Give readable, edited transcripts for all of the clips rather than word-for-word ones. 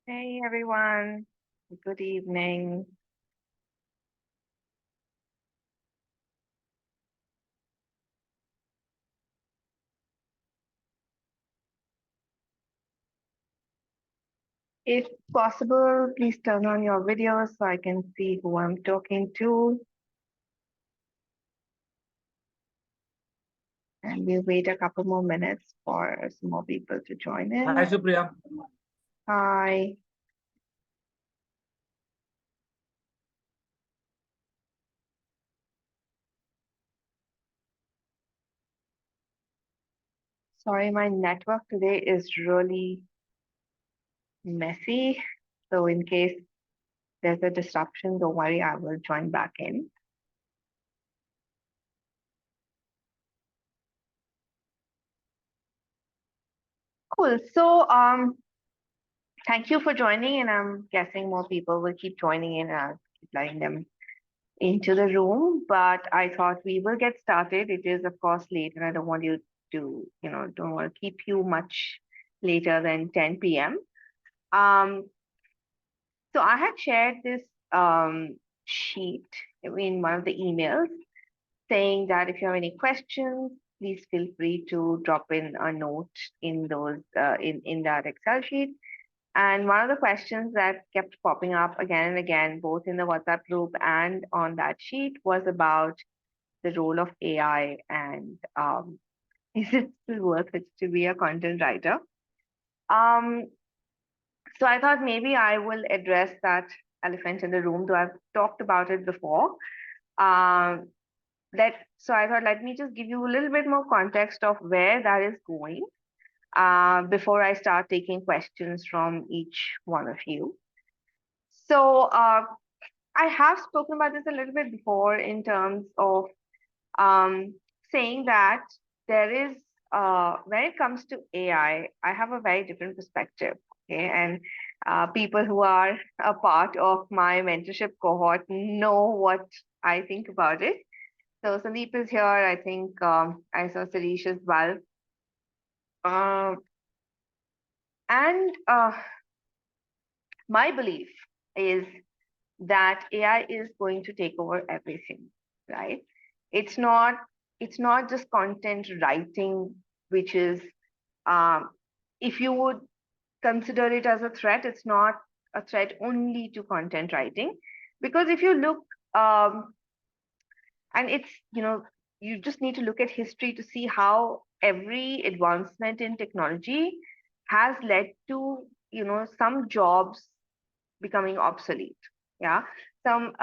Hey everyone, good evening. If possible, please turn on your video so I can see who I'm talking to. And we'll wait a couple more minutes for some more people to join Hi, in. Supriya. Hi. Sorry, my network today is really messy. So in case there's a disruption, don't worry, I will join back in. Cool. So thank you for joining, and I'm guessing more people will keep joining in and I'll keep letting them into the room. But I thought we will get started. It is, of course, late, and I don't want you to, don't want to keep you much later than 10 p.m. Um, so I had shared this sheet in one of the emails saying that if you have any questions, please feel free to drop in a note in those in that Excel sheet. And one of the questions that kept popping up again and again, both in the WhatsApp group and on that sheet, was about the role of AI and is it still worth it to be a content writer? Um, so I thought maybe I will address that elephant in the room, though I've talked about it before. Um, so I thought let me just give you a little bit more context of where that is going before I start taking questions from each one of you. So I have spoken about this a little bit before in terms of um, saying that there is, when it comes to I have a very different perspective. Okay. And people who are a part of my mentorship cohort know what I think about it. So Sandeep is here. I think I saw Sarish as well. Uh, and my belief is that AI is going to take over everything, right? It's not it's not just content writing, which is um, if you would consider it as a threat, it's not a threat only to content writing, because if you look and it's you just need to look at history to see how every advancement in technology has led to some jobs becoming obsolete. Yeah. Some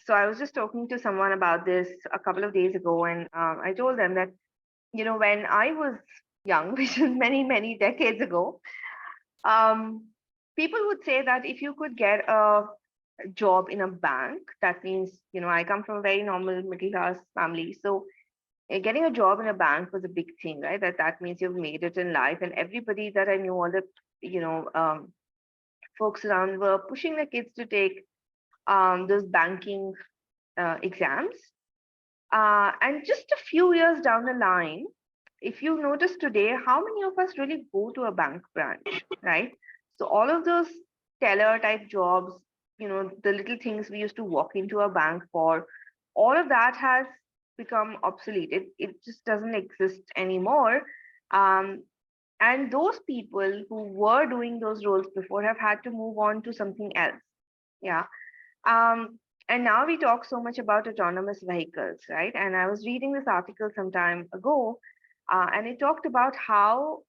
so I was just talking to someone about this a couple of days ago, and I told them that when I was young, which is many many decades ago, um, people would say that if you could get a job in a bank, that means I come from a very normal middle class family, so getting a job in a bank was a big thing, right? That means you've made it in life, and everybody that I knew, all the you know folks around were pushing their kids to take those banking exams. And just a few years down the line, if you notice today, how many of us really go to a bank branch, right? So all of those teller type jobs, the little things we used to walk into a bank for, all of that has become obsolete. It just doesn't exist anymore. Um, and those people who were doing those roles before have had to move on to something else. Yeah. And now we talk so much about autonomous vehicles, right? And I was reading this article some time ago, and it talked about how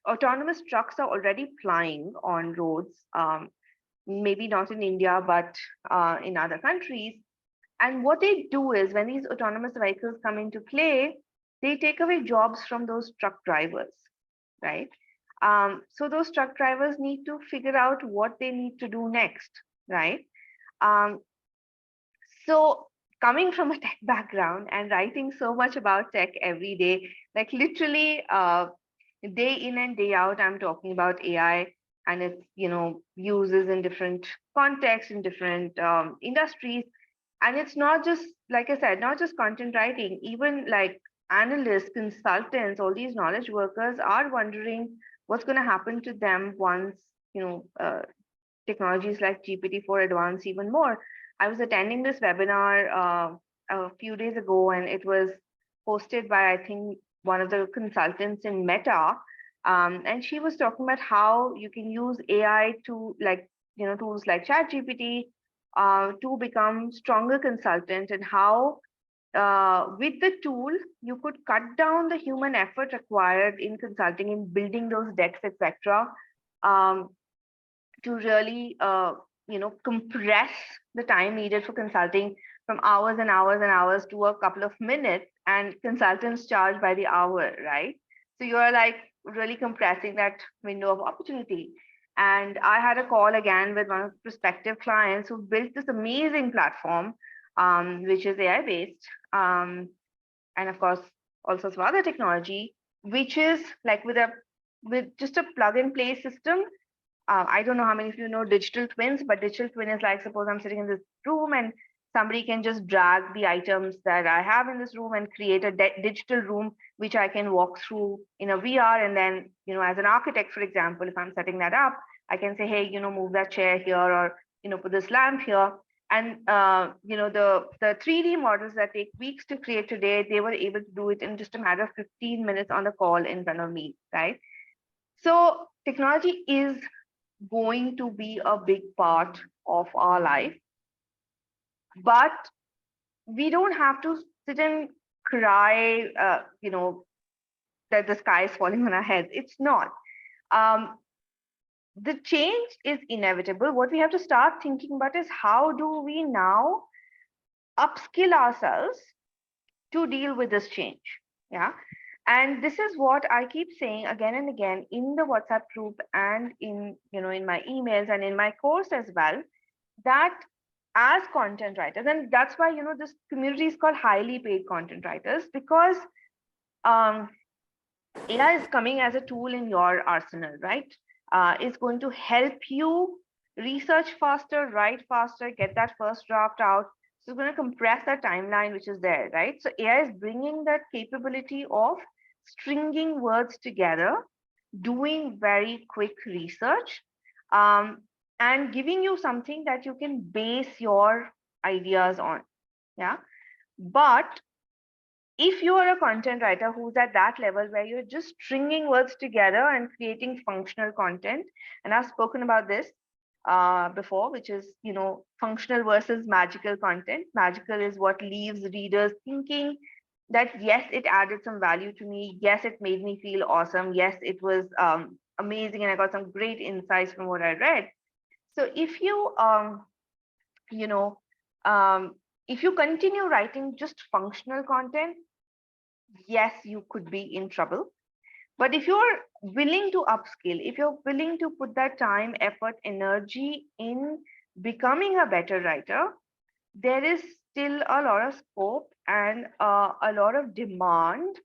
autonomous trucks are already flying on roads, maybe not in India, but in other countries. And what they do is when these autonomous vehicles come into play, they take away jobs from those truck drivers, right? So those truck drivers need to figure out what they need to do next, right? Um, so coming from a tech background and writing so much about tech every day, like literally day in and day out, I'm talking about AI and its uses in different contexts, in different industries. And it's not just, like I said, not just content writing, even like analysts, consultants, all these knowledge workers are wondering what's going to happen to them once you know, technologies like GPT-4 Advanced even more. I was attending this webinar a few days ago, and it was hosted by, I think, one of the consultants in Meta. And she was talking about how you can use AI to, like, tools like ChatGPT to become stronger consultant, and how with the tool you could cut down the human effort required in consulting, in building those decks, etc. Um, to really compress the time needed for consulting from hours and hours and hours to a couple of minutes, and consultants charge by the hour, right? So you're like really compressing that window of opportunity. And I had a call again with one of the prospective clients who built this amazing platform, which is AI based, and of course also some other technology, which is like with just a plug and play system. I don't know how many of you know digital twins, but digital twin is like, suppose I'm sitting in this room and somebody can just drag the items that I have in this room and create a digital room which I can walk through in a VR. And then, as an architect, for example, if I'm setting that up, I can say, hey, move that chair here, or, put this lamp here. And, the 3D models that take weeks to create today, they were able to do it in just a matter of 15 minutes on the call in front of me, right? So technology is going to be a big part of our life, but we don't have to sit and cry, that the sky is falling on our heads. It's not. Um, the change is inevitable. What we have to start thinking about is, how do we now upskill ourselves to deal with this change? Yeah. And this is what I keep saying again and again in the WhatsApp group, and in my emails and in my course as well, that as content writers, and that's why this community is called highly paid content writers, because um, AI is coming as a tool in your arsenal, right? It's going to help you research faster, write faster, get that first draft out. So it's going to compress that timeline which is there, right? So AI is bringing that capability of stringing words together, doing very quick research, um, and giving you something that you can base your ideas on. Yeah. But if you are a content writer who's at that level where you're just stringing words together and creating functional content, and I've spoken about this before, which is, functional versus magical content. Magical is what leaves readers thinking that, yes, it added some value to me. Yes, it made me feel awesome. Yes, it was amazing, and I got some great insights from what I read. So if you know, um, if you continue writing just functional content, yes, you could be in trouble. But if you're willing to upskill, if you're willing to put that time, effort, energy in becoming a better writer, there is still a lot of scope and a lot of demand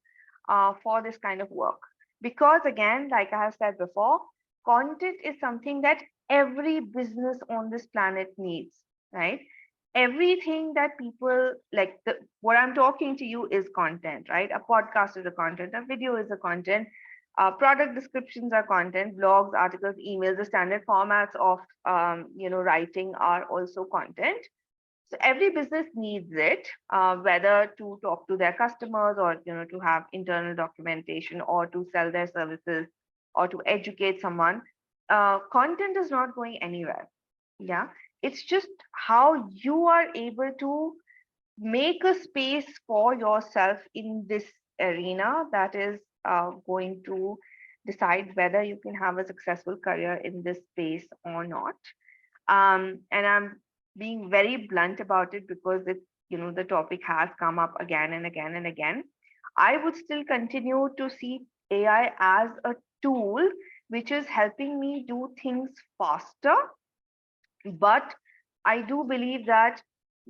for this kind of work. Because again, like I have said before, content is something that every business on this planet needs, right? Everything that people like, what I'm talking to you is content, right? A podcast is a content, a video is a content, product descriptions are content, blogs, articles, emails, the standard formats of writing are also content. So every business needs it, whether to talk to their customers, or to have internal documentation, or to sell their services, or to educate someone. Content is not going anywhere. Yeah, it's just how you are able to make a space for yourself in this arena that is going to decide whether you can have a successful career in this space or not. And I'm being very blunt about it because the topic has come up again and again and again. I would still continue to see AI as a tool which is helping me do things faster. But I do believe that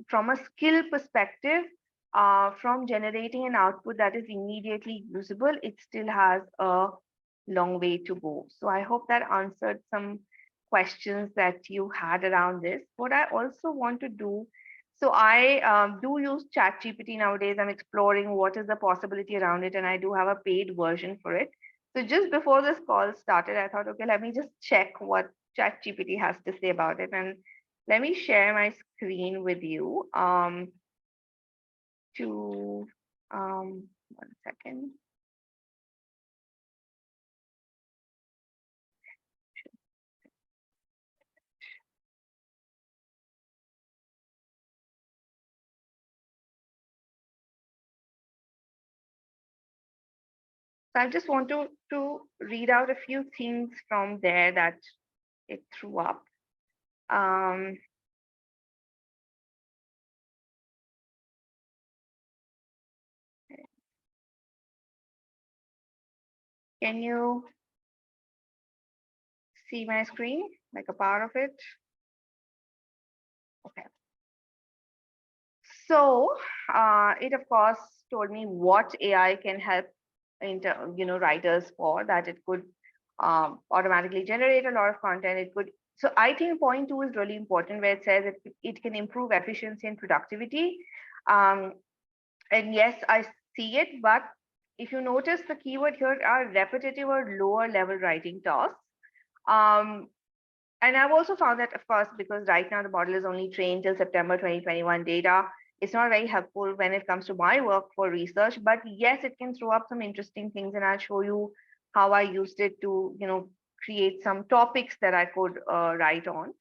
from a skill perspective, from generating an output that is immediately usable, it still has a long way to go. So I hope that answered some questions that you had around this. What I also want to do, so I do use ChatGPT nowadays. I'm exploring what is the possibility around it, and I do have a paid version for it. So just before this call started, I thought, okay, let me just check what ChatGPT has to say about it. And let me share my screen with you. To 1 second. So I just want to read out a few things from there that it threw up. Um, can you see my screen, like a part of it? Okay. So it of course told me what AI can help writers for, that it could automatically generate a lot of content. It could. So I think point two is really important, where it says it can improve efficiency and productivity. Um, and yes, I see it, but if you notice, the keyword here are repetitive or lower level writing tasks. Um, and I've also found that, of course, because right now the model is only trained till September 2021 data, it's not very helpful when it comes to my work for research. But yes, it can throw up some interesting things, and I'll show you how I used it to, create some topics that I could write on.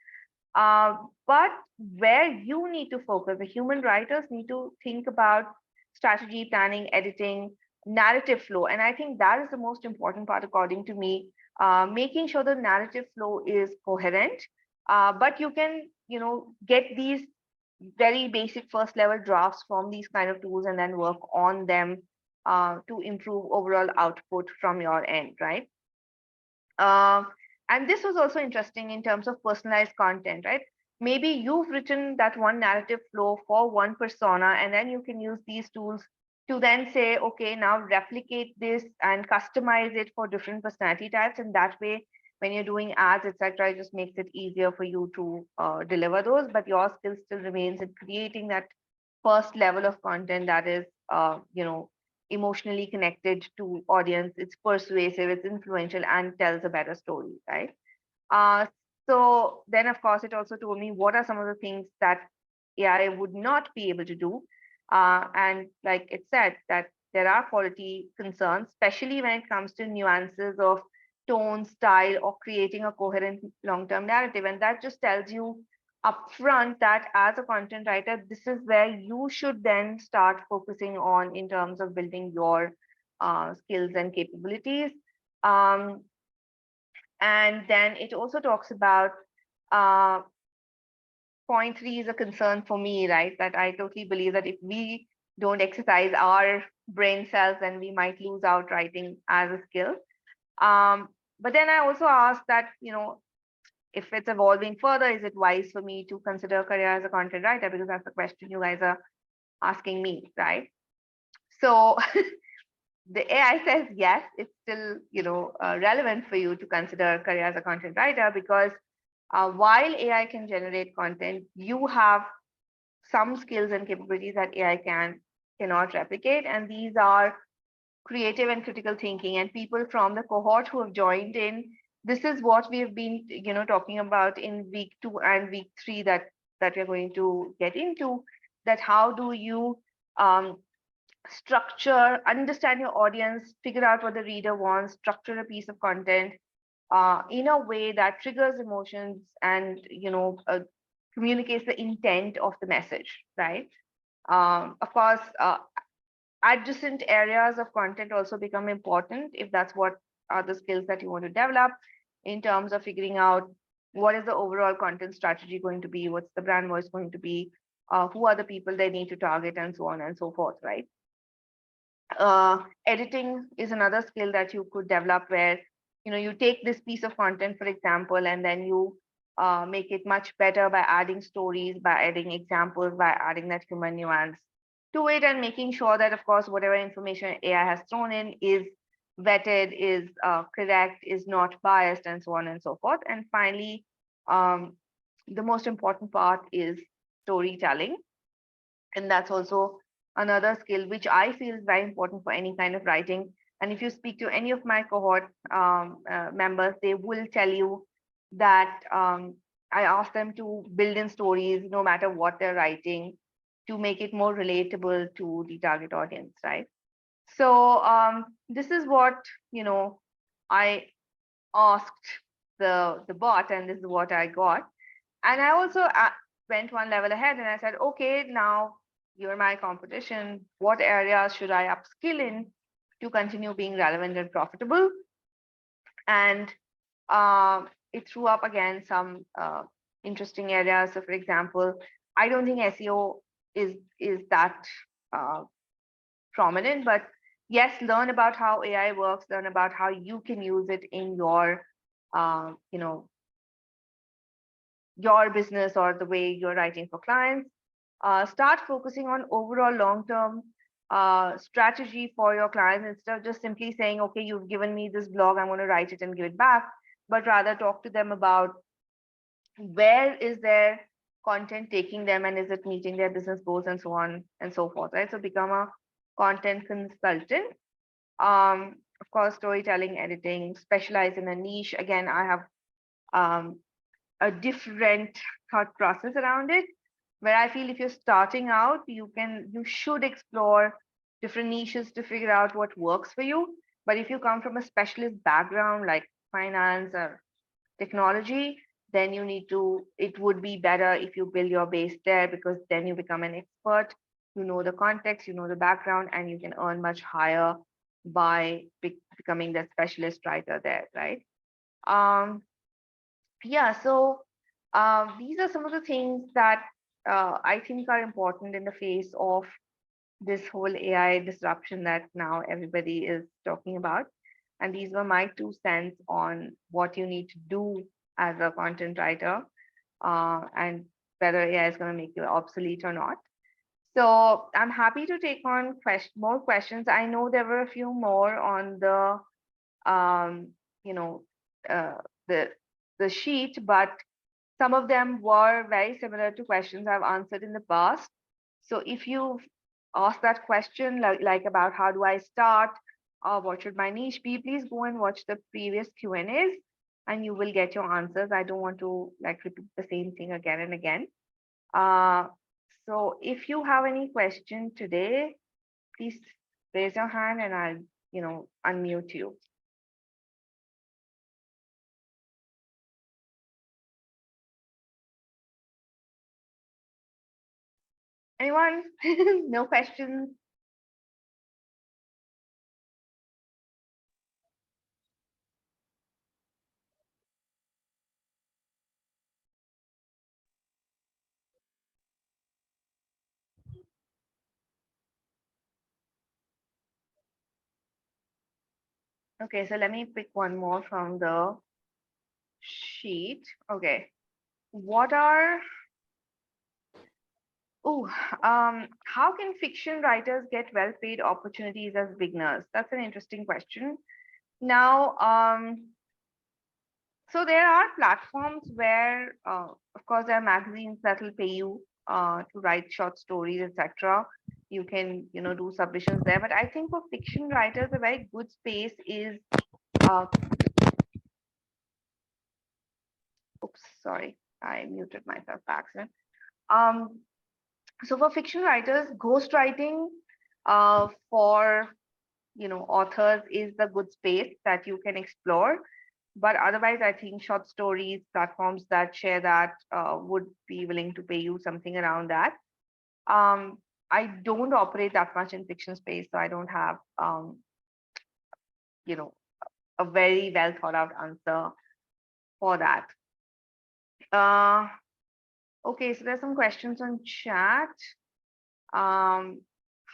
But where you need to focus, the human writers need to think about strategy, planning, editing, narrative flow. And I think that is the most important part, according to me, making sure the narrative flow is coherent. But you can, get these very basic first level drafts from these kind of tools and then work on them to improve overall output from your end, right? Uh, and this was also interesting in terms of personalized content, right? Maybe you've written that one narrative flow for one persona, and then you can use these tools to then say, okay, now replicate this and customize it for different personality types. And that way, when you're doing ads, etc., it just makes it easier for you to deliver those. But your skill still remains in creating that first level of content that is, emotionally connected to audience. It's persuasive, it's influential, and tells a better story, right? uh, so then of course it also told me what are some of the things that AI would not be able to do. And like it said, that there are quality concerns, especially when it comes to nuances of tone, style, or creating a coherent long-term narrative. And that just tells you upfront that as a content writer, this is where you should then start focusing on in terms of building your skills and capabilities. Um, and then it also talks about uh, point three is a concern for me, right? That I totally believe that if we don't exercise our brain cells, then we might lose out writing as a skill. But then I also asked that, if it's evolving further, is it wise for me to consider a career as a content writer? Because that's the question you guys are asking me, right? So the AI says yes, it's still, relevant for you to consider a career as a content writer, because while AI can generate content, you have some skills and capabilities that AI cannot replicate, and these are creative and critical thinking. And people from the cohort who have joined in, this is what we have been, talking about in week 2 and week 3 that we're going to get into. That how do you structure, understand your audience, figure out what the reader wants, structure a piece of content in a way that triggers emotions and communicates the intent of the message, right? Of course, adjacent areas of content also become important if that's what are the skills that you want to develop, in terms of figuring out what is the overall content strategy going to be, what's the brand voice going to be, who are the people they need to target, and so on and so forth, right? Editing is another skill that you could develop, where you take this piece of content, for example, and then you make it much better by adding stories, by adding examples, by adding that human nuance to it, and making sure that, of course, whatever information AI has thrown in is vetted, is correct, is not biased, and so on and so forth. And finally, um, the most important part is storytelling, and that's also another skill which I feel is very important for any kind of writing. And if you speak to any of my cohort members, they will tell you that I ask them to build in stories, no matter what they're writing, to make it more relatable to the target audience, right? So this is what I asked the bot, and this is what I got. And I also went one level ahead, and I said, okay, now you're my competition. What areas should I upskill in to continue being relevant and profitable? And it threw up again some interesting areas. So, for example, I don't think SEO is that uh, prominent, but yes, learn about how AI works, learn about how you can use it in uh, you know, your business or the way you're writing for clients. Start focusing on overall long-term strategy for your clients instead of just simply saying, okay, you've given me this blog, I'm going to write it and give it back, but rather talk to them about where is their content taking them, and is it meeting their business goals, and so on and so forth, right? So become a content consultant. Of course, storytelling, editing, specialize in a niche. Again, I have um, a different thought process around it, where I feel if you're starting out, you should explore different niches to figure out what works for you. But if you come from a specialist background like finance or technology, then it would be better if you build your base there, because then you become an expert, you know the context, you know the background, and you can earn much higher by becoming that specialist writer there, right? Um, yeah, so these are some of the things that I think are important in the face of this whole AI disruption that now everybody is talking about. And these were my 2 cents on what you need to do as a content writer, and whether AI is going to make you obsolete or not. So I'm happy to take on more questions. I know there were a few more on um, you know, uh, the the sheet, but some of them were very similar to questions I've answered in the past. So if you've asked that question, like about how do I start, or what should my niche be, please go and watch the previous Q&As and you will get your answers. I don't want to like repeat the same thing again and again. Uh, so if you have any question today, please raise your hand and I'll, unmute you. Anyone? No questions? Okay, so let me pick one more from the sheet. Okay. What are, oh, how can fiction writers get well-paid opportunities as beginners? That's an interesting question. Now, so there are platforms where, of course, there are magazines that will pay you to write short stories, etc. You can, do submissions there. But I think for fiction writers, a very good space is, uh, oops, sorry, I muted myself by accident. Um, so for fiction writers, ghostwriting for authors is the good space that you can explore. But otherwise, I think short stories platforms that share that would be willing to pay you something around that. um, I don't operate that much in fiction space, so I don't have you know a very well thought out answer for that. uh, okay, so there's some questions on chat. um,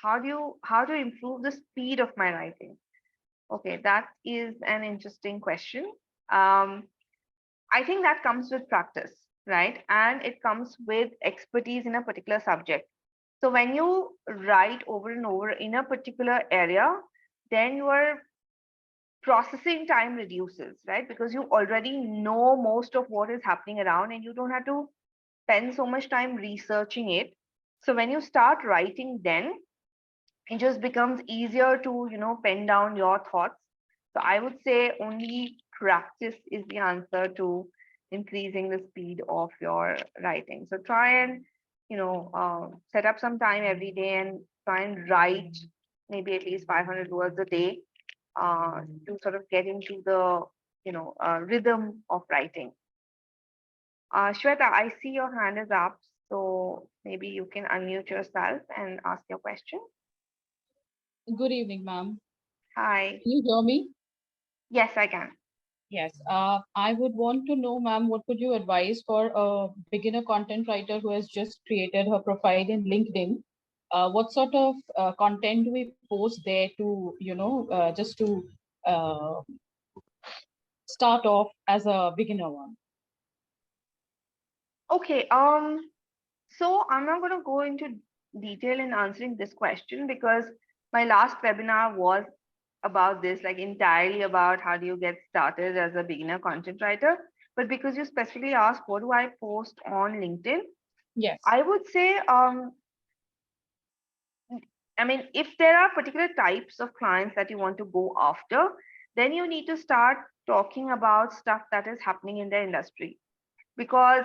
how do you improve the speed of my writing? Okay, that is an interesting question. Um, I think that comes with practice, right? And it comes with expertise in a particular subject. So when you write over and over in a particular area, then your processing time reduces, right? Because you already know most of what is happening around and you don't have to spend so much time researching it. So when you start writing, then it just becomes easier to pen down your thoughts. So I would say only practice is the answer to increasing the speed of your writing. So try and, set up some time every day and try and write maybe at least 500 words a day to sort of get into the, rhythm of writing. Shweta, I see your hand is up, so maybe you can unmute yourself and ask your question. Good evening, ma'am. Hi. Can you hear me? Yes, I can. Yes. I would want to know, ma'am, what would you advise for a beginner content writer who has just created her profile in LinkedIn? What sort of content do we post there to, just to uh, start off as a beginner one? Okay. So I'm not going to go into detail in answering this question because my last webinar was about this, like entirely about how do you get started as a beginner content writer. But because you specifically asked, what do I post on LinkedIn? Yes. I would say, I mean, if there are particular types of clients that you want to go after, then you need to start talking about stuff that is happening in the industry. Because,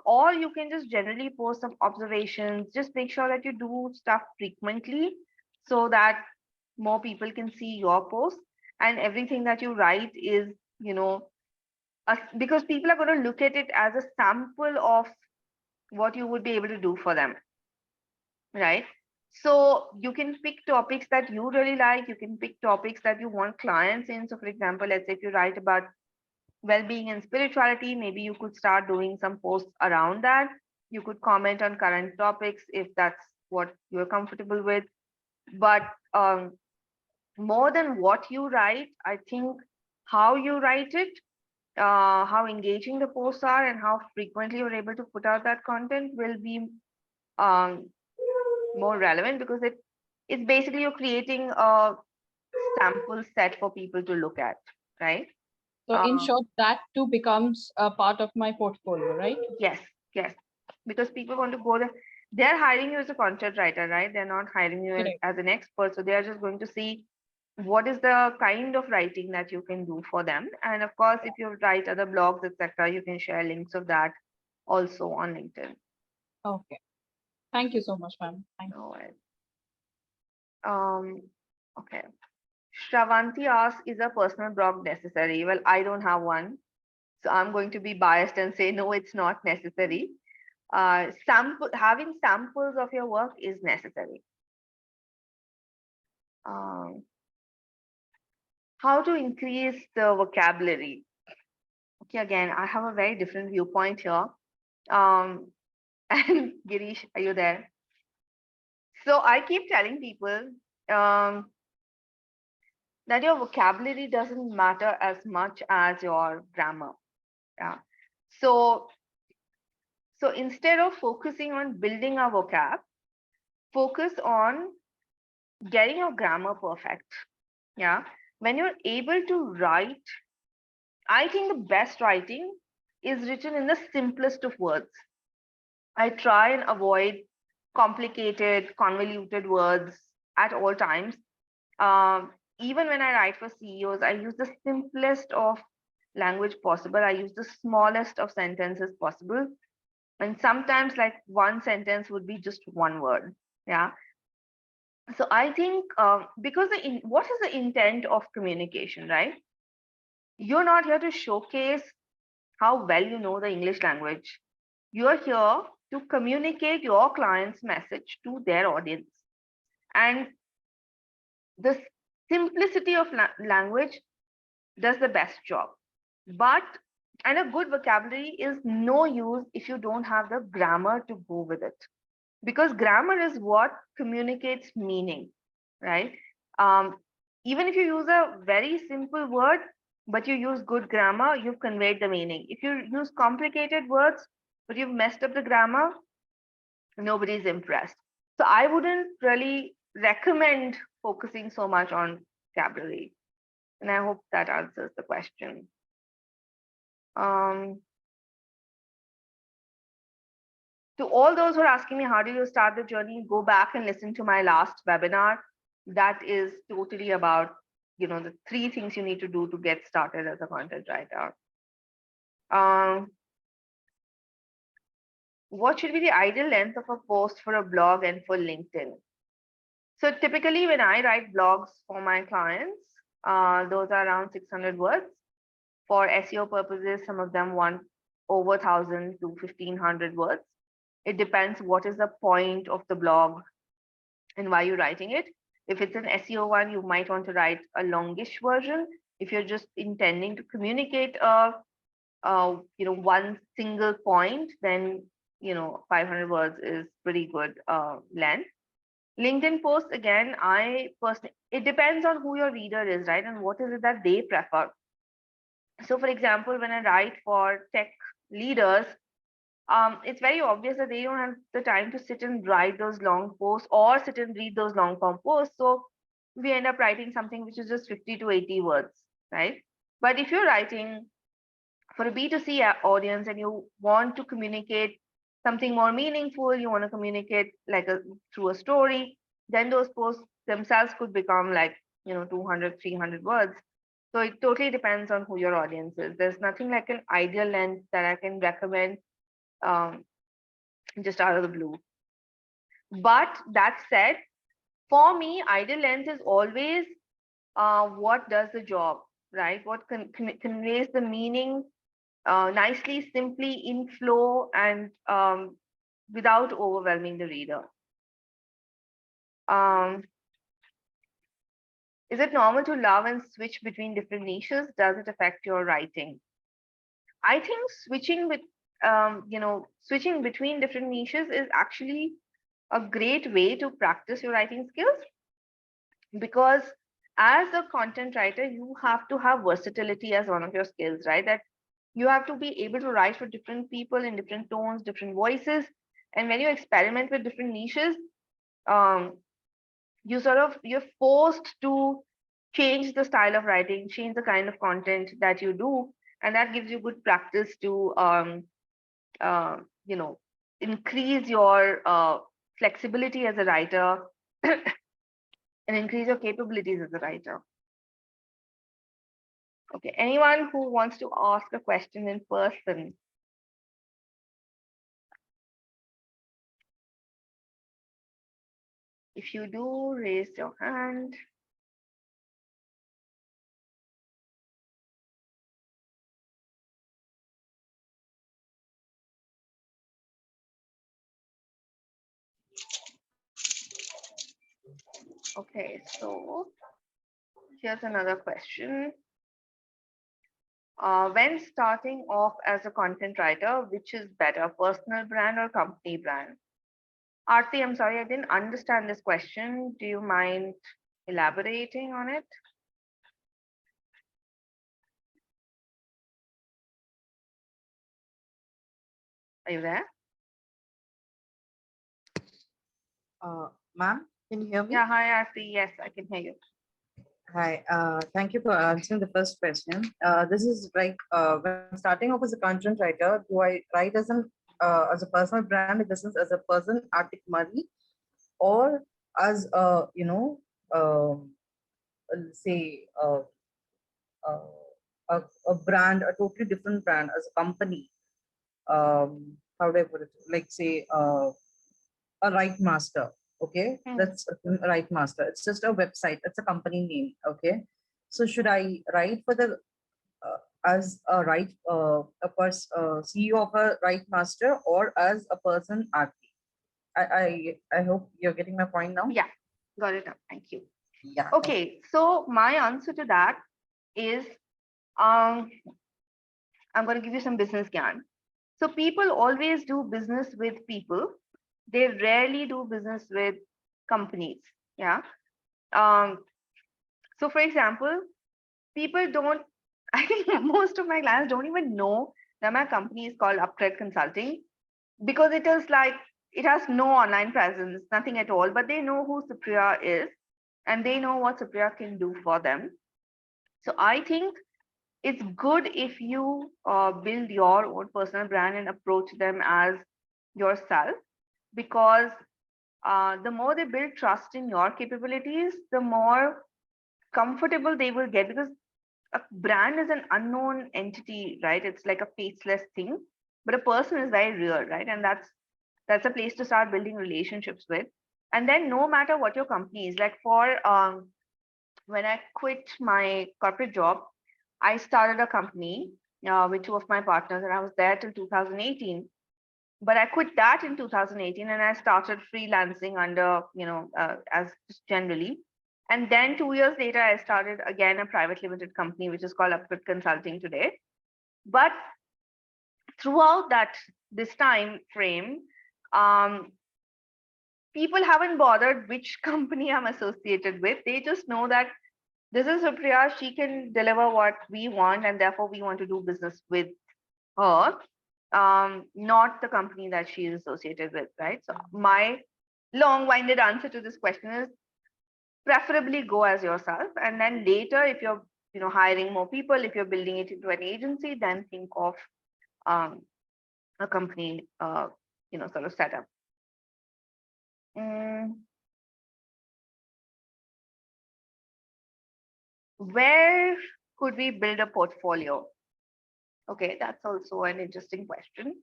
or you can just generally post some observations, just make sure that you do stuff frequently so that more people can see your post and everything that you write is, because people are going to look at it as a sample of what you would be able to do for them, right? So you can pick topics that you really like. You can pick topics that you want clients in. So, for example, let's say if you write about well-being and spirituality, maybe you could start doing some posts around that. You could comment on current topics if that's what you're comfortable with. But more than what you write, I think how you write it, how engaging the posts are, and how frequently you're able to put out that content will be um, more relevant because it's basically you're creating a sample set for people to look at, right? So in Um, short, that too becomes a part of my portfolio, right? yes, yes, because people want to go there. They're hiring you as a content writer, right? They're not hiring you Correct. as an expert, so they are just going to see what is the kind of writing that you can do for them. And of course, if you write other blogs, etc., you can share links of that also on LinkedIn. Okay. Thank you so much, ma'am. Thank you. No worries. Um, okay. Shravanti asks, is a personal blog necessary? Well, I don't have one. So I'm going to be biased and say, no, it's not necessary. Having samples of your work is necessary. Um, how to increase the vocabulary? Okay, again, I have a very different viewpoint here. Um, and Girish, are you there? So I keep telling people um, that your vocabulary doesn't matter as much as your grammar. Yeah. So so instead of focusing on building a vocab, focus on getting your grammar perfect. Yeah. When you're able to write, I think the best writing is written in the simplest of words. I try and avoid complicated, convoluted words at all times. Even when I write for CEOs, I use the simplest of language possible. I use the smallest of sentences possible. And sometimes, like one sentence would be just one word. Yeah. So I think because what is the intent of communication, right? You're not here to showcase how well you know the English language. You're here to communicate your client's message to their audience. And the simplicity of language does the best job. But, and a good vocabulary is no use if you don't have the grammar to go with it. Because grammar is what communicates meaning, right? Um, Even if you use a very simple word, but you use good grammar, you've conveyed the meaning. If you use complicated words, but you've messed up the grammar, nobody's impressed. So I wouldn't really recommend focusing so much on vocabulary. And I hope that answers the question. Um, to all those who are asking me, how do you start the journey? Go back and listen to my last webinar. That is totally about, the 3 things you need to do to get started as a content writer. Um, what should be the ideal length of a post for a blog and for LinkedIn? So typically, when I write blogs for my clients, those are around 600 words. For SEO purposes, some of them want over 1,000 to 1,500 words. It depends what is the point of the blog and why you're writing it. If it's an SEO one, you might want to write a longish version. If you're just intending to communicate one single point, then 500 words is pretty good length. LinkedIn posts, again, I personally, it depends on who your reader is, right? And what is it that they prefer. So for example, when I write for tech leaders, it's very obvious that they don't have the time to sit and write those long posts or sit and read those long form posts. So we end up writing something which is just 50 to 80 words, right? But if you're writing for a B2C audience and you want to communicate something more meaningful, you want to communicate through a story, then those posts themselves could become 200, 300 words. So it totally depends on who your audience is. There's nothing like an ideal length that I can recommend um, just out of the blue. But that said, for me, ideal length is always what does the job, right? What conveys the meaning nicely, simply, in flow, and without overwhelming the reader. Um, is it normal to love and switch between different niches? Does it affect your writing? I think switching between different niches is actually a great way to practice your writing skills, because as a content writer, you have to have versatility as one of your skills, right? That you have to be able to write for different people in different tones, different voices. And when you experiment with different niches, um, you're forced to change the style of writing, change the kind of content that you do, and that gives you good practice to uh, you know increase your flexibility as a writer and increase your capabilities as a writer. Okay, anyone who wants to ask a question in person? If you do, raise your hand. Okay, so here's another question. When starting off as a content writer, which is better, personal brand or company brand? Aarti, I'm sorry, I didn't understand this question. Do you mind elaborating on it? Are you there? Ma'am, can you hear me? Yeah, hi, Aarti. Yes, I can hear you. Hi, thank you for answering the first question. This is like when I'm starting off as a content writer, do I write as a personal brand in the sense as a person, Arctic Money, or as say uh, a brand, a totally different brand as a company? How do I put it? Like say a right master. Okay, that's a right master. It's just a website. It's a company name. Okay, so should I write for the as a CEO of a right master, or as a person RP? I hope you're getting my point now. Yeah, got it up. Thank you. Yeah. Okay, so my answer to that is um, I'm going to give you some business gyan. So people always do business with people. They rarely do business with companies. Yeah. Um, so for example, people don't, I think most of my clients don't even know that my company is called Upgrade Consulting, because it has no online presence, nothing at all, but they know who Supriya is and they know what Supriya can do for them. So I think it's good if you build your own personal brand and approach them as yourself, because the more they build trust in your capabilities, the more comfortable they will get, because a brand is an unknown entity, right? It's like a faceless thing, but a person is very real, right? And that's a place to start building relationships with. And then no matter what your company is, like for when I quit my corporate job, I started a company with two of my partners, and I was there till 2018. But I quit that in 2018, and I started freelancing under, as just generally. And then 2 years later, I started again a private limited company, which is called Upskill Consulting today. But throughout this time frame, um, people haven't bothered which company I'm associated with. They just know that this is Supriya, she can deliver what we want, and therefore we want to do business with her, not the company that she is associated with, right? So my long-winded answer to this question is preferably go as yourself, and then later, if you're hiring more people, if you're building it into an agency, then think of um, a company, sort of setup. Where could we build a portfolio? Okay, that's also an interesting question.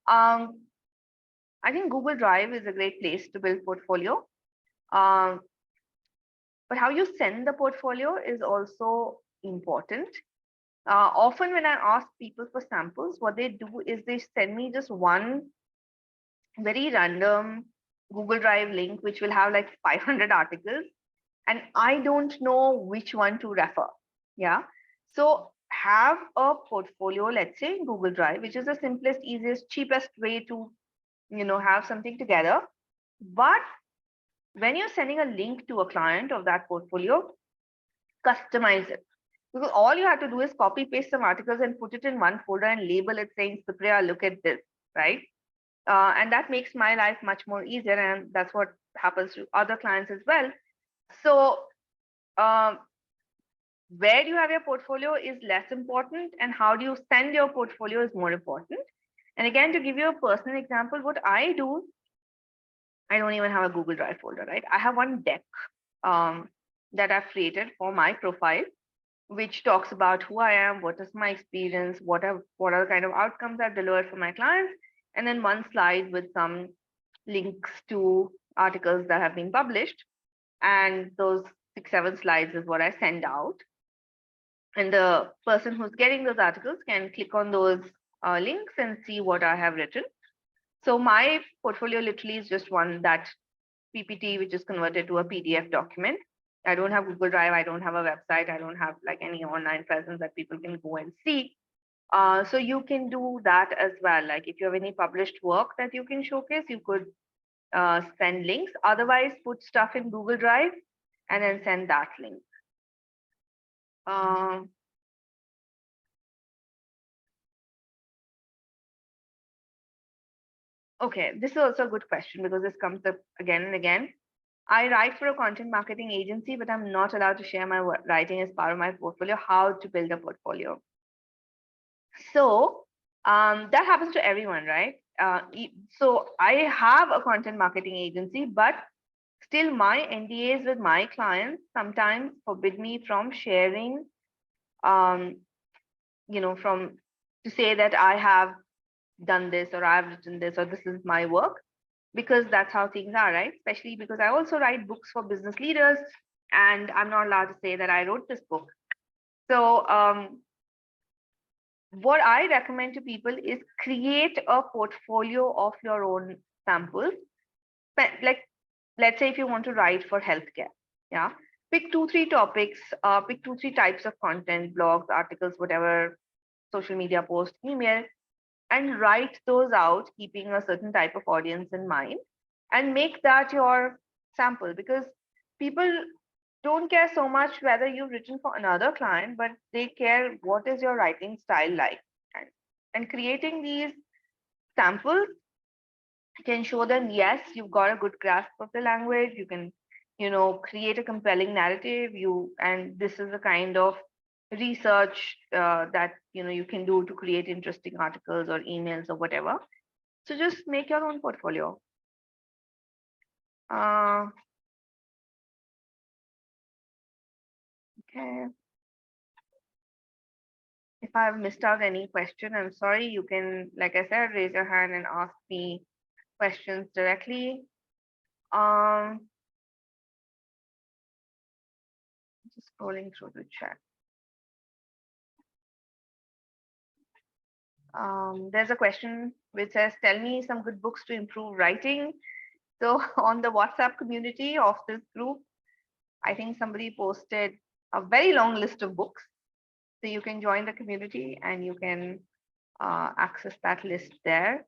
I think Google Drive is a great place to build portfolio. Um, but how you send the portfolio is also important. Often when I ask people for samples, what they do is they send me just one very random Google Drive link, which will have like 500 articles, and I don't know which one to refer. Yeah. So have a portfolio, let's say in Google Drive, which is the simplest, easiest, cheapest way to, have something together. But when you're sending a link to a client of that portfolio, customize it. Because all you have to do is copy paste some articles and put it in one folder and label it saying, Supriya, look at this, right? And that makes my life much more easier. And that's what happens to other clients as well. So where you have your portfolio is less important, and how do you send your portfolio is more important. And again, to give you a personal example, what I do, I don't even have a Google Drive folder, right? I have one deck that I've created for my profile, which talks about who I am, what is my experience, what are the kind of outcomes I've delivered for my clients, and then one slide with some links to articles that have been published. And those 6-7 slides is what I send out. And the person who's getting those articles can click on those links and see what I have written. So my portfolio literally is just that PPT, which is converted to a PDF document. I don't have Google Drive. I don't have a website. I don't have like any online presence that people can go and see. So you can do that as well. Like if you have any published work that you can showcase, you could send links. Otherwise, put stuff in Google Drive and then send that link. Okay, this is also a good question because this comes up again and again. I write for a content marketing agency, but I'm not allowed to share my writing as part of my portfolio. How to build a portfolio? So that happens to everyone, right? So I have a content marketing agency, but still my NDAs with my clients sometimes forbid me from sharing, to say that I have done this or I've written this or this is my work, because that's how things are, right? Especially because I also write books for business leaders, and I'm not allowed to say that I wrote this book. So what I recommend to people is create a portfolio of your own samples. Like, let's say if you want to write for healthcare, yeah, pick 2-3 topics, pick 2-3 types of content, blogs, articles, whatever, social media post, email, and write those out, keeping a certain type of audience in mind, and make that your sample, because people don't care so much whether you've written for another client, but they care what is your writing style like. And creating these samples can show them, yes, you've got a good grasp of the language, you can create a compelling narrative, and this is the kind of research that you can do to create interesting articles or emails or whatever. So just make your own portfolio. Okay. I've missed out any question, I'm sorry. You can, like I said, raise your hand and ask me questions directly. Just scrolling through the chat. There's a question which says, tell me some good books to improve writing. So on the WhatsApp community of this group, I think somebody posted a very long list of books. So you can join the community and you can access that list there.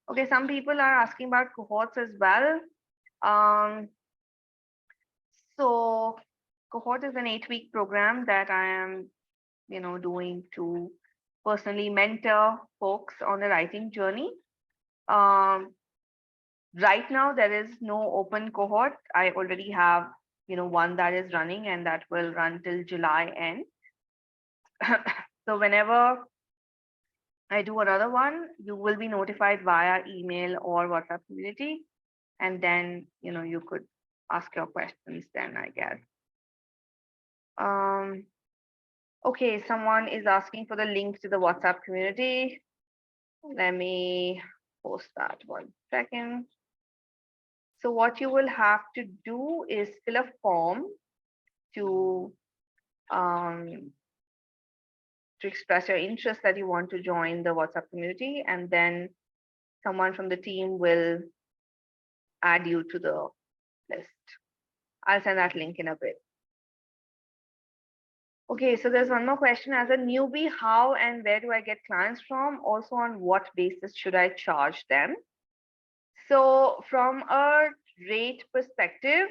Okay, some people are asking about cohorts as well. So cohort is an 8-week program that I am, doing to personally mentor folks on the writing journey. Right now, there is no open cohort. I already have, one that is running and that will run till July end. So whenever I do another one, you will be notified via email or WhatsApp community. And then, you could ask your questions then, I guess. Okay, someone is asking for the link to the WhatsApp community. Let me post that 1 second. So what you will have to do is fill a form to express your interest that you want to join the WhatsApp community, and then someone from the team will add you to the list. I'll send that link in a bit. Okay, so there's one more question. As a newbie, how and where do I get clients from? Also, on what basis should I charge them? So from a rate perspective,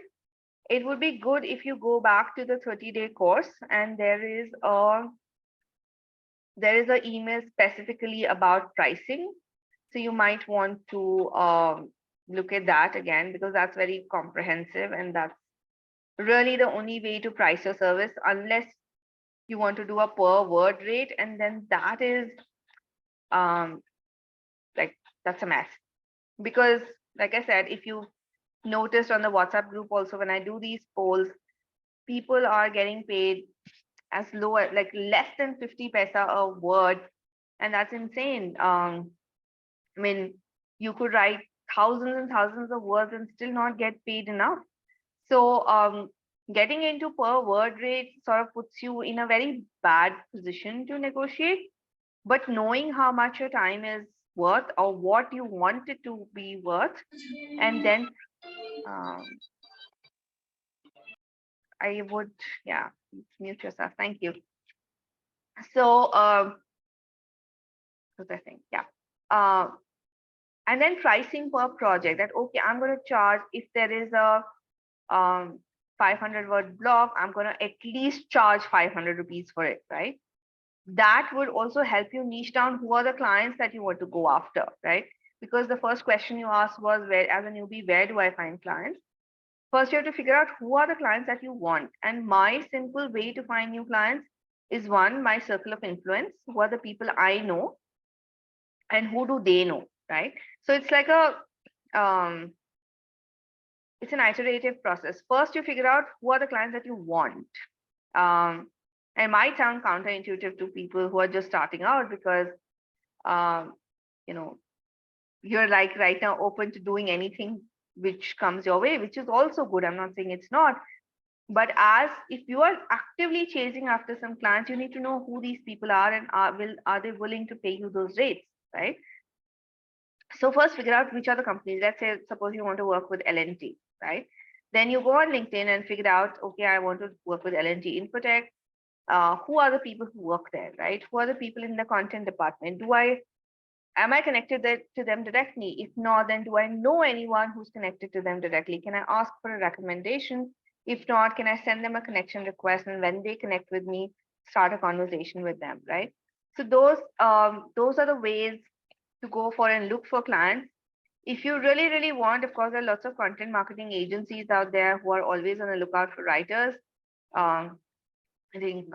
it would be good if you go back to the 30-day course, and there is an email specifically about pricing. So you might want to look at that again, because that's very comprehensive, and that's really the only way to price your service, unless you want to do a per word rate, and then that is that's a mess. Because like I said, if you noticed on the WhatsApp group also, when I do these polls, people are getting paid as low as like less than 50 paisa a word, and that's insane. I mean, you could write thousands and thousands of words and still not get paid enough. So getting into per word rate sort of puts you in a very bad position to negotiate. But knowing how much your time is worth or what you want it to be worth, and then I would, yeah, mute yourself. Thank you. So, what's I think? Yeah. And then pricing per project, that, okay, I'm going to charge, if there is a 500 word blog, I'm going to at least charge 500 rupees for it, right? That would also help you niche down who are the clients that you want to go after, right? Because the first question you asked was, where, as a newbie, where do I find clients? First, you have to figure out who are the clients that you want. And my simple way to find new clients is, one, my circle of influence. Who are the people I know and who do they know, right? So it's like it's an iterative process. First, you figure out who are the clients that you want. And it might sound counterintuitive to people who are just starting out, because, you're like right now open to doing anything which comes your way, which is also good. I'm not saying it's not. But if you are actively chasing after some clients, you need to know who these people are, and are they willing to pay you those rates, right? So first, figure out which are the companies. Let's say, suppose you want to work with L&T, right? Then you go on LinkedIn and figure out, okay, I want to work with L&T Infotech. Who are the people who work there, right? Who are the people in the content department? Am I connected to them directly? If not, then do I know anyone who's connected to them directly? Can I ask for a recommendation? If not, can I send them a connection request, and when they connect with me, start a conversation with them, right? So those are the ways to go for and look for clients. If you really, really want, of course, there are lots of content marketing agencies out there who are always on the lookout for writers. I think,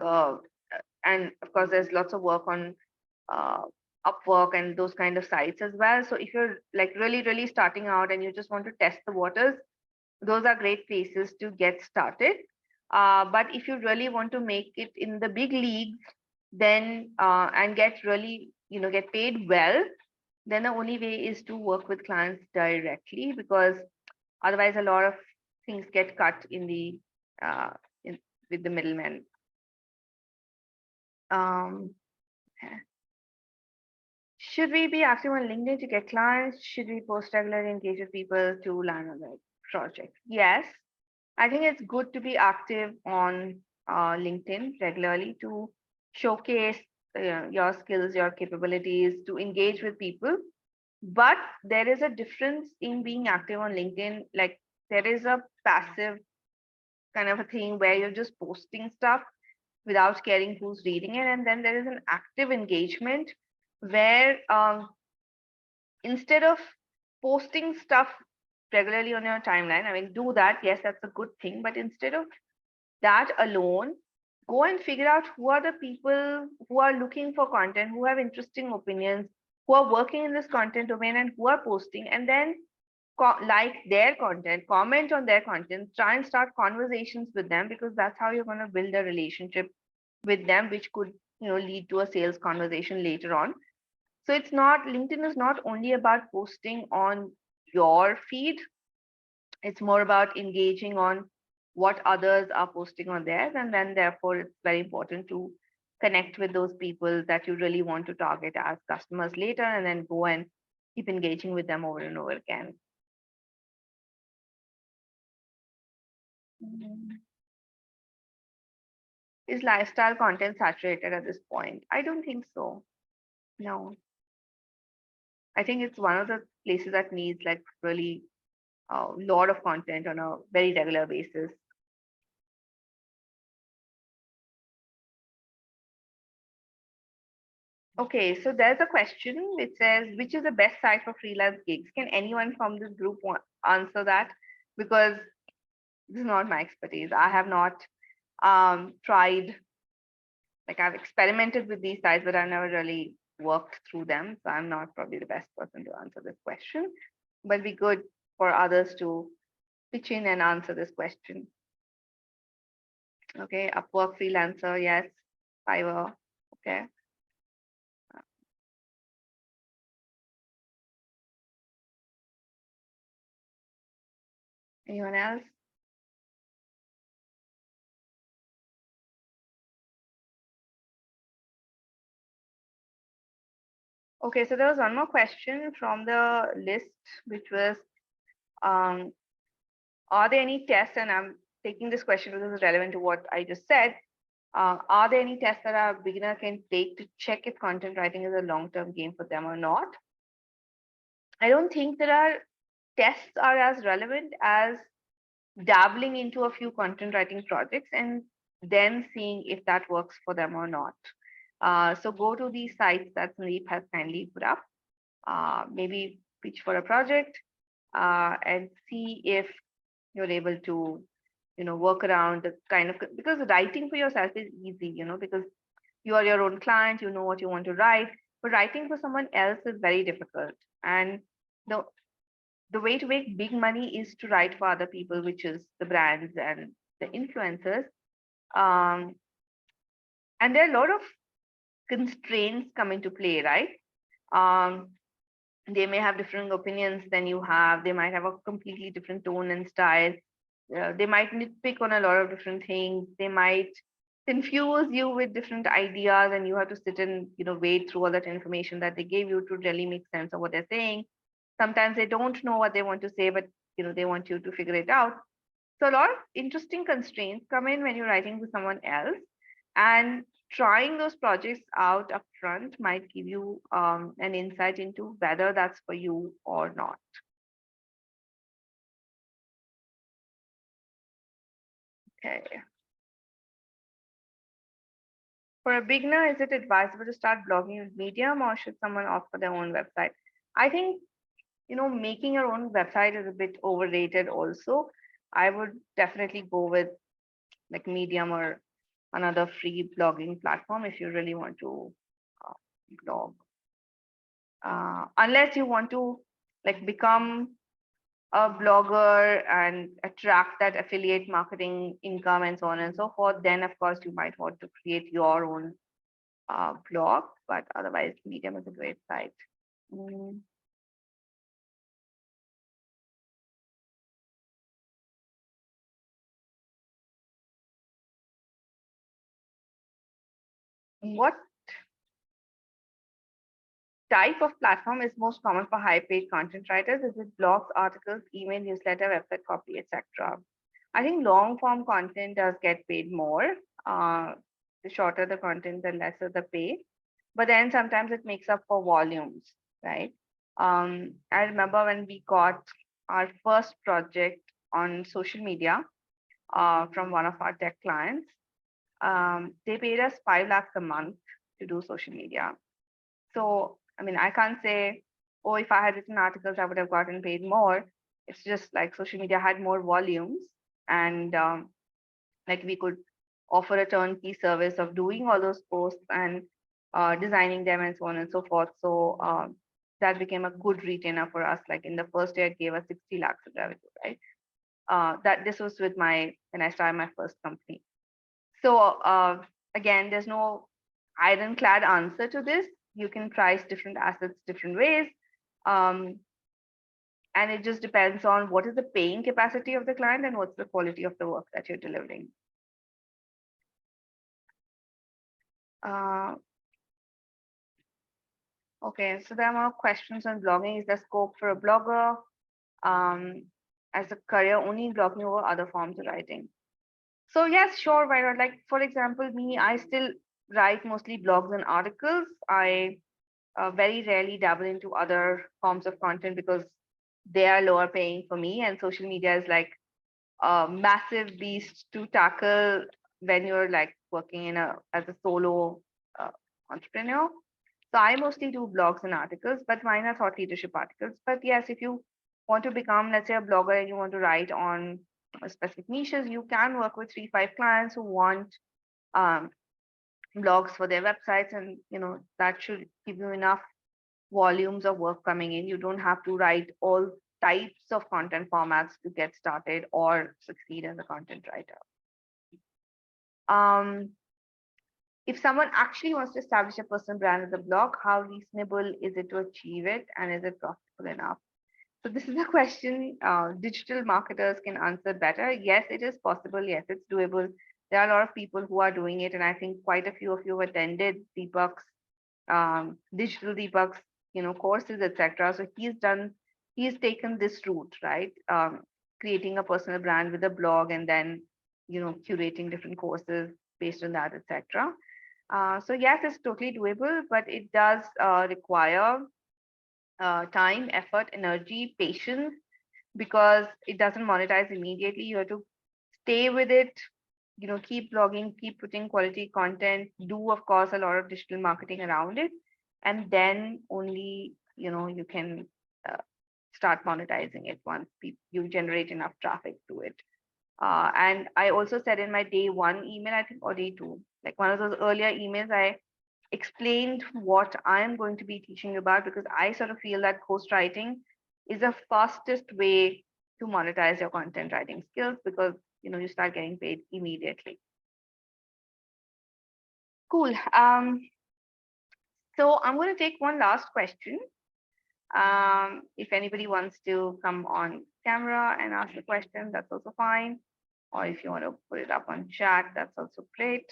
and of course, there's lots of work on Upwork and those kind of sites as well. So if you're like really, really starting out and you just want to test the waters, those are great places to get started. But if you really want to make it in the big leagues, then and get really, get paid well, then the only way is to work with clients directly, because otherwise a lot of things get cut in the uh, in, with the middlemen. Um, should we be active on LinkedIn to get clients? Should we post regularly, engage with people to land on the project? Yes, I think it's good to be active on LinkedIn regularly to showcase your skills, your capabilities, to engage with people. But there is a difference in being active on LinkedIn. Like, there is a passive kind of a thing where you're just posting stuff without caring who's reading it. And then there is an active engagement where instead of posting stuff regularly on your timeline, I mean, do that. Yes, that's a good thing. But instead of that alone, go and figure out who are the people who are looking for content, who have interesting opinions, who are working in this content domain and who are posting, and then like their content, comment on their content, try and start conversations with them, because that's how you're going to build a relationship with them, which could, lead to a sales conversation later on. So it's not, LinkedIn is not only about posting on your feed, it's more about engaging on what others are posting on theirs. And then therefore it's very important to connect with those people that you really want to target as customers later, and then go and keep engaging with them over and over again. Is lifestyle content saturated at this point? I don't think so. No. I think it's one of the places that needs like really a lot of content on a very regular basis. Okay, so there's a question which says, which is the best site for freelance gigs? Can anyone from this group answer that? Because this is not my expertise. I have not tried, like I've experimented with these sites, but I've never really worked through them. So I'm not probably the best person to answer this question, but it'd be good for others to pitch in and answer this question. Okay, Upwork, freelancer, yes. Fiverr, okay. Anyone else? Okay, so there was one more question from the list, which was, are there any tests, and I'm taking this question because it's relevant to what I just said. Are there any tests that a beginner can take to check if content writing is a long-term game for them or not? I don't think there are tests are as relevant as dabbling into a few content writing projects and then seeing if that works for them or not. So go to these sites that Sandeep has kindly put up, maybe pitch for a project, and see if you're able to, work around the kind of, because writing for yourself is easy, because you are your own client, you know what you want to write, but writing for someone else is very difficult. And the the way to make big money is to write for other people, which is the brands and the influencers. Um, and there are a lot of constraints come into play, right? Um, they may have different opinions than you have. They might have a completely different tone and style. They might nitpick on a lot of different things. They might confuse you with different ideas, and you have to sit and wade through all that information that they gave you to really make sense of what they're saying. Sometimes they don't know what they want to say, but they want you to figure it out. So a lot of interesting constraints come in when you're writing for someone else, and trying those projects out up front might give you an insight into whether that's for you or not. Okay. For a beginner, is it advisable to start blogging with Medium, or should someone opt for their own website? I think, making your own website is a bit overrated also. I would definitely go with like Medium or another free blogging platform if you really want to uh, blog. Unless you want to like become a blogger and attract that affiliate marketing income and so on and so forth, then of course you might want to create your own blog. But otherwise, Medium is a great site. Mm. What type of platform is most common for high paid content writers? Is it blogs, articles, email, newsletter, website copy, etc.? I think long form content does get paid more. The shorter the content, the lesser the pay. But then sometimes it makes up for volumes, right? I remember when we got our first project on social media from one of our tech clients. They paid us 5 lakhs a month to do social media. So, I mean, I can't say, oh, if I had written articles, I would have gotten paid more. It's just like social media had more volumes, and like we could offer a turnkey service of doing all those posts and designing them and so on and so forth. So that became a good retainer for us. Like in the first year, it gave us 60 lakhs of revenue, right? That this was with when I started my first company. So again, there's no ironclad answer to this. You can price different assets different ways. And it just depends on what is the paying capacity of the client and what's the quality of the work that you're delivering. Okay, so there are more questions on blogging. Is there scope for a blogger as a career only in blogging or other forms of writing? So yes, sure, why not? Like for example, me, I still write mostly blogs and articles. I very rarely dabble into other forms of content because they are lower paying for me, and social media is like a massive beast to tackle when you're like working in as a solo entrepreneur. So I mostly do blogs and articles, but mine are thought leadership articles. But yes, if you want to become, let's say, a blogger and you want to write on specific niches, you can work with 3-5 clients who want um, blogs for their websites, and that should give you enough volumes of work coming in. You don't have to write all types of content formats to get started or succeed as a content writer. If someone actually wants to establish a personal brand as a blog, how reasonable is it to achieve it, and is it profitable enough? So this is a question digital marketers can answer better. Yes, it is possible. Yes, it's doable. There are a lot of people who are doing it, and I think quite a few of you have attended Deepak's digital Deepak's courses, etc. So he's taken this route, right? Creating a personal brand with a blog and then curating different courses based on that, etc. So yes, it's totally doable, but it does require time, effort, energy, patience, because it doesn't monetize immediately. You have to stay with it, keep blogging, keep putting quality content, do of course a lot of digital marketing around it, and then only you can start monetizing it once you generate enough traffic to it. And I also said in my day one email, I think, or day two, like one of those earlier emails, I explained what I'm going to be teaching about, because I sort of feel that ghostwriting is the fastest way to monetize your content writing skills, because you start getting paid immediately. Cool. So I'm going to take one last question. If anybody wants to come on camera and ask a question, that's also fine. Or if you want to put it up on chat, that's also great.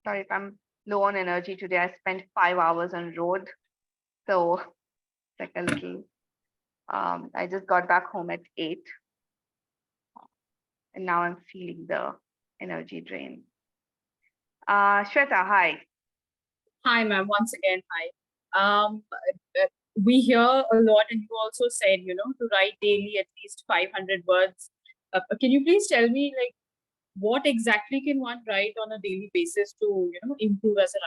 Sorry if I'm low on energy today. I spent 5 hours on road. So it's like a little, I just got back home at 8. And now I'm feeling the energy drain. Shweta, hi. Hi, ma'am. Once again, hi. We hear a lot, and you also said, to write daily at least 500 words. Can you please tell me, like, what exactly can one write on a daily basis to, improve as a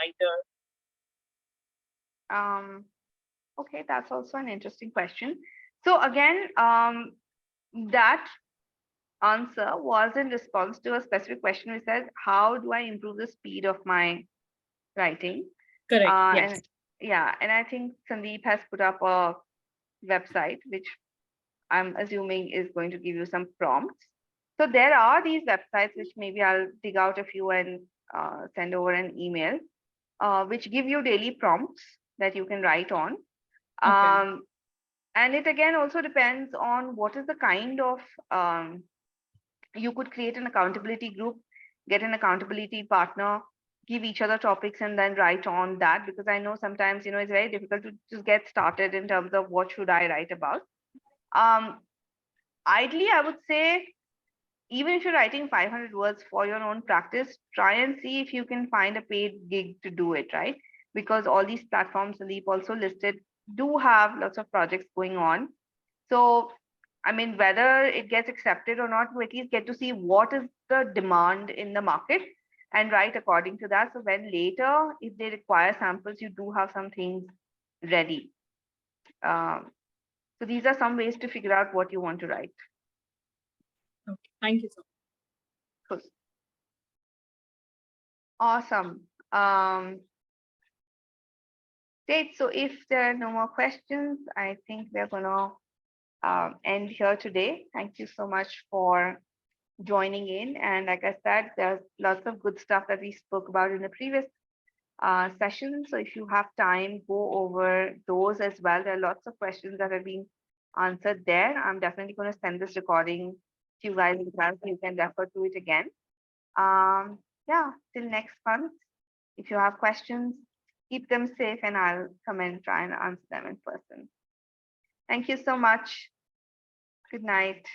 writer? Okay, that's also an interesting question. So again, that answer was in response to a specific question which says, how do I improve the speed of my writing? Correct. Yes. And Yeah, and I think Sandeep has put up a website, which I'm assuming is going to give you some prompts. So there are these websites, which maybe I'll dig out a few and send over an email, which give you daily prompts that you can write on. Okay. And it again also depends on what is the kind of, you could create an accountability group, get an accountability partner, give each other topics and then write on that, because I know sometimes, it's very difficult to just get started in terms of what should I write about. Um, Ideally, I would say, even if you're writing 500 words for your own practice, try and see if you can find a paid gig to do it, right? Because all these platforms, Leap also listed, do have lots of projects going on. So, I mean, whether it gets accepted or not, you at least get to see what is the demand in the market and write according to that. So when later, if they require samples, you do have some things ready. Um, so these are some ways to figure out what you want to write. Okay. Thank you so much. Cool. Awesome. Great. So if there are no more questions, I think we're gonna end here today. Thank you so much for joining in. And like I said, there's lots of good stuff that we spoke about in the previous session. So if you have time, go over those as well. There are lots of questions that have been answered there. I'm definitely going to send this recording to you guys in class. You can refer to it again. Yeah, till next month. If you have questions, keep them safe and I'll come and try and answer them in person. Thank you so much. Good night.